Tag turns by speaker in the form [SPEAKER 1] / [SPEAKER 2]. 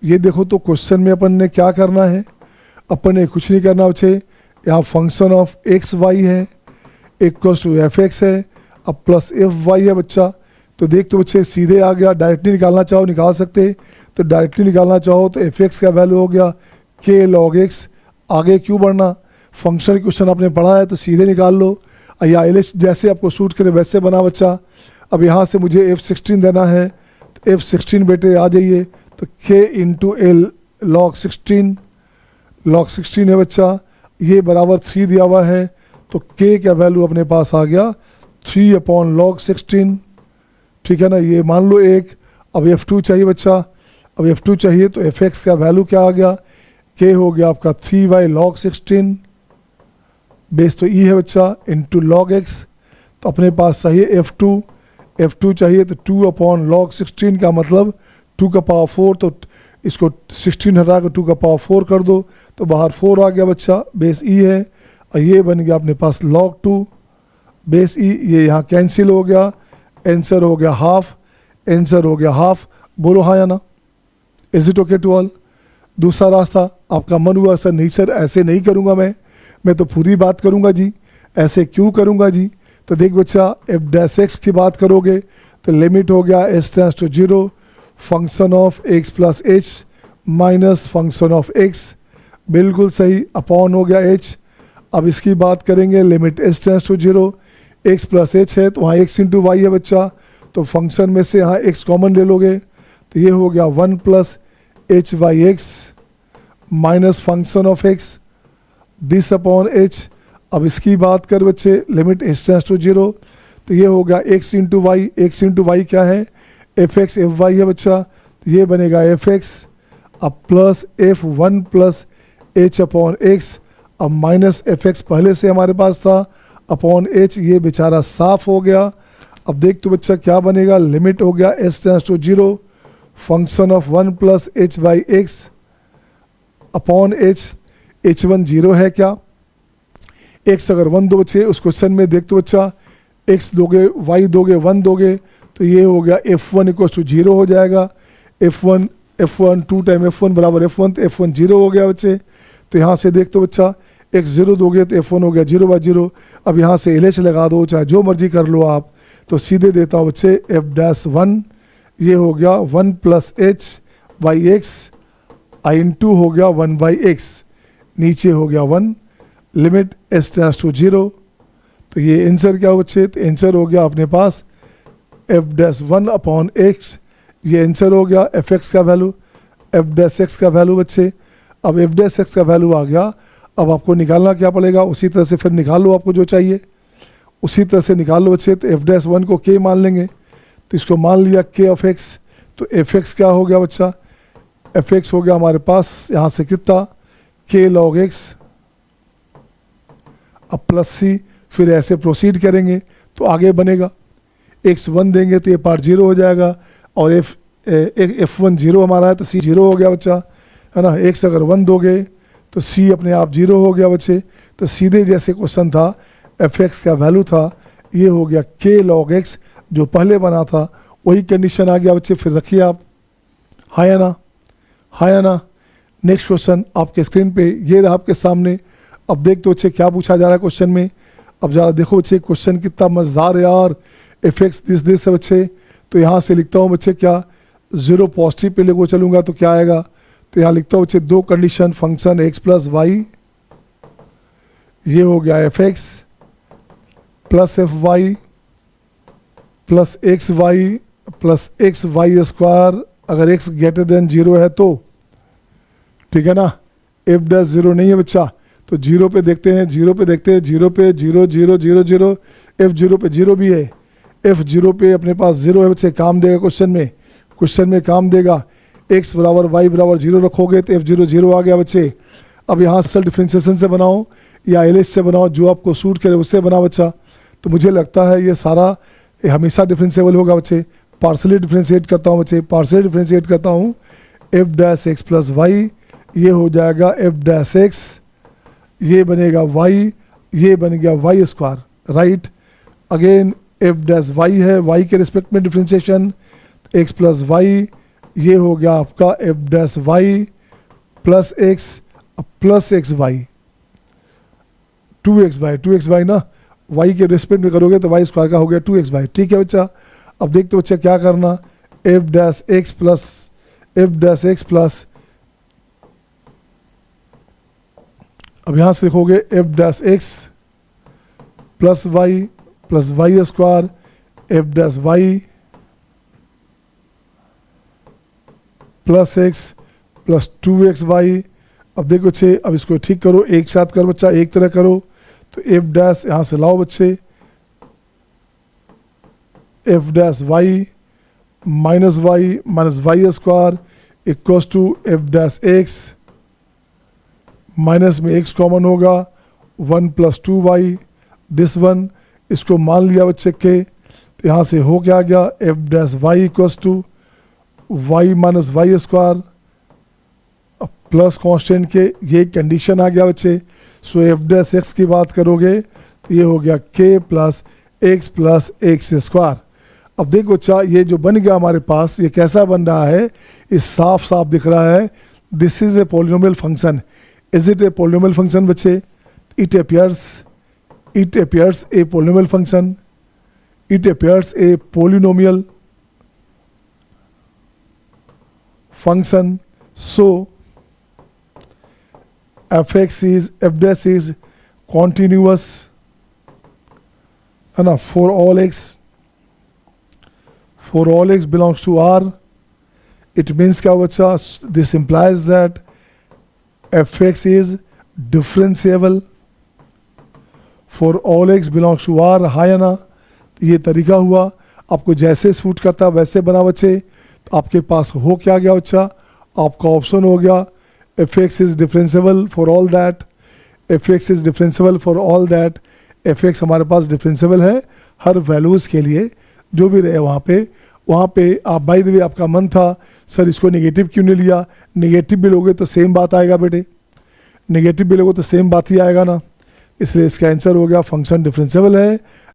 [SPEAKER 1] ये देखो तो क्वेश्चन में अपन ने क्या करना है, अपन ने कुछ नहीं करना बच्चे। यहाँ फंक्शन ऑफ एक्स वाई है इक्वल्स टू एफ एक्स है, अब प्लस एफ वाई है बच्चा। तो देख तो बच्चे सीधे आ गया, डायरेक्टली निकालना चाहो निकाल सकते, तो डायरेक्टली निकालना चाहो तो एफ एक्स का वैल्यू हो गया के लॉग एक्स। आगे क्यों बढ़ना, फंक्शन क्वेश्चन आपने पढ़ा है तो सीधे निकाल लो, या एल जैसे आपको सूट करे वैसे बना बच्चा। अब यहाँ से मुझे F16 देना है, तो F16 बेटे आ जाइए, तो K इंटू एल लॉग 16 है बच्चा, ये बराबर 3 दिया हुआ है, तो K का वैल्यू अपने पास आ गया 3 अपॉन लॉग 16, ठीक है ना, ये मान लो एक। अब F2 चाहिए बच्चा, अब F2 चाहिए तो Fx का वैल्यू क्या आ गया, K हो गया आपका 3y लॉग 16, बेस तो E है बच्चा, इंटू लॉग x। तो अपने पास चाहिए F2 चाहिए तो 2 अपॉन लॉग 16 का मतलब 2 का पावर 4, तो इसको 16 हटा कर 2 का पावर 4 कर दो तो बाहर 4 आ गया बच्चा, बेस E है। और ये बन गया अपने पास log 2 बेस E, ये यहाँ कैंसिल हो गया, आंसर हो गया हाफ। बोलो हाँ या ना, is it okay to all. दूसरा रास्ता आपका मन हुआ सर नहीं सर ऐसे नहीं करूँगा मैं तो पूरी बात करूँगा जी, ऐसे क्यों करूँगा जी। तो देख बच्चा f' की बात करोगे तो लिमिट हो गया s tends to 0 function of x plus h minus function of x, बिल्कुल सही, अपॉन हो गया h। अब इसकी बात करेंगे limit s tends to 0, x plus h है तो वहाँ x इंटू वाई है बच्चा, तो फंक्शन में से यहाँ x कॉमन ले लोगे तो ये हो गया 1 plus h by x minus function of x this upon h। अब इसकी बात कर बच्चे लिमिट h टेंड्स टू 0, तो ये हो गया x इंटू वाई क्या है fx fy है बच्चा, तो ये बनेगा fx, अब plus f1 plus h upon x, अब माइनस fx पहले से हमारे पास था अपॉन h, ये बेचारा साफ हो गया। अब देख तो बच्चा क्या बनेगा, लिमिट हो गया s tends to 0 function of 1 plus h by x upon h, h1 0 है क्या, x अगर 1 दो बच्चे उस क्वेश्चन में देख तो बच्चा x दोगे y दोगे 1 दोगे तो ये हो गया f1 इक्वल टू 0 हो जाएगा, f1 2 टाइम f1 बराबर f1, तो f1 0 हो गया बच्चे। तो यहाँ से देख तो बच्चा x 0 दोगे तो f1 हो गया 0 बाई 0। अब यहाँ से LH लगा दो चाहे जो मर्जी कर लो आप, तो सीधे देता हूँ बच्चे f'1, ये हो गया 1 plus h by x I into हो गया 1 बाई एक्स, नीचे हो गया 1, लिमिट s टेंड्स टू 0। तो ये आंसर क्या हो बच्चे, तो आंसर हो गया अपने पास f'1 अपॉन x, ये आंसर हो गया fx का वैल्यू, f' का वैल्यू बच्चे। अब f' का वैल्यू आ गया, अब आपको निकालना क्या पड़ेगा, उसी तरह से फिर निकाल लो, आपको जो चाहिए उसी तरह से निकाल लो बच्चे। तो f'1 को k मान लेंगे, तो इसको मान लिया k ऑफ x, तो fx क्या हो गया बच्चा, fx हो गया हमारे पास यहाँ से कितना k log x, अब प्लस c, फिर ऐसे प्रोसीड करेंगे तो आगे बनेगा, x1 देंगे तो ये पार्ट 0 हो जाएगा, और f1 0 हमारा है तो c 0 हो गया बच्चा, है ना। x अगर 1 दोगे तो c अपने आप 0 हो गया बच्चे। तो सीधे जैसे क्वेश्चन था fx का वैल्यू था, ये हो गया k log x, जो पहले बना था वही कंडीशन आ गया बच्चे। फिर रखिए आप, हाँ या ना। नेक्स्ट क्वेश्चन आपके स्क्रीन पे ये रहा आपके सामने। अब देख तो बच्चे क्या पूछा जा रहा है क्वेश्चन में। अब ज़रा देखो बच्चे क्वेश्चन कितना मज़ेदार है यार, एफेक्स दिस है बच्चे। तो यहाँ से लिखता हूँ बच्चे क्या, 0 पॉजिटिव पे लेको चलूँगा तो क्या आएगा, तो यहाँ लिखता हूँ बच्चे 2 condition, function x plus y, ये हो गया f x plus f y plus x y square, अगर x ग्रेटर देन 0 है तो, ठीक है ना। f'0 नहीं है बच्चा तो 0 पे देखते हैं, 0 पे 0 पे 0 0 0 0, f0 पे 0 भी है, f0 पे अपने पास 0 है बच्चे, काम देगा क्वेश्चन में काम देगा। x बराबर y बराबर 0 रखोगे तो f0 0 आ गया बच्चे। अब यहाँ सेल्फ डिफ्रेंशिएशन से बनाओ या LH से बनाओ, जो आपको सूट करे उससे बनाओ बच्चा। तो मुझे लगता है ये सारा हमेशा डिफरेंशिएबल होगा बच्चे। पार्सली डिफ्रेंशिएट करता हूँ, f' प्लस वाई, ये हो जाएगा f', ये बनेगा y, ये बन गया y square, right. Again f' है, y के रिस्पेक्ट में डिफ्रेंशिएशन, x प्लस वाई ये हो गया आपका f dash y plus x plus x y, 2x ना, y के रिस्पेक्ट में करोगे तो वाई स्क्वायर का हो गया 2x। ठीक है बच्चा। अब देखते बच्चा क्या करना, एफ डैश एक्स प्लस अब यहां से लिखोगे f dash x plus y square f dash y plus x plus 2xy। अब देखो बच्चे, अब इसको ठीक करो, एक साथ करो बच्चा, एक तरह करो। तो एफ डैश यहां से लाओ बच्चे, f dash y minus y square equals to f dash x, minus में एक्स कॉमन होगा 1 + 2y, दिस वन, इसको मान लिया बच्चे के, तो यहाँ से हो क्या गया, f dash y equals to y minus y square plus constant के, ये कंडीशन आ गया बच्चे। सो एफ डैश एक्स की बात करोगे तो ये हो गया k प्लस एक्स स्क्वायर। अब देखो बच्चा, ये जो बन गया हमारे पास, ये कैसा बन रहा है, ये साफ साफ दिख रहा है, this is a polynomial function. Is it a polynomial function बच्चे? It appears a polynomial function, it appears a polynomial function. So f dash is continuous है ना, for all x belongs to R. It means क्या बच्चा, this implies that fx is differentiable for all x belongs to R, हाँ या ना। ये तरीका हुआ, आपको जैसे सूट करता वैसे बना बच्चे। तो आपके पास हो क्या गया बच्चा, आपका ऑप्शन हो गया fx is differentiable for all that, fx is differentiable for all that, fx हमारे पास डिफरेंशियबल है हर वैल्यूज़ के लिए, जो भी रहे वहाँ पे आप, बाय द वे आपका मन था सर इसको नेगेटिव क्यों नहीं लिया, नेगेटिव भी लोगे तो सेम बात आएगा बेटे, नेगेटिव भी लोगे तो सेम बात ही आएगा ना, इसलिए इसका आंसर हो गया फंक्शन डिफरेंशियबल है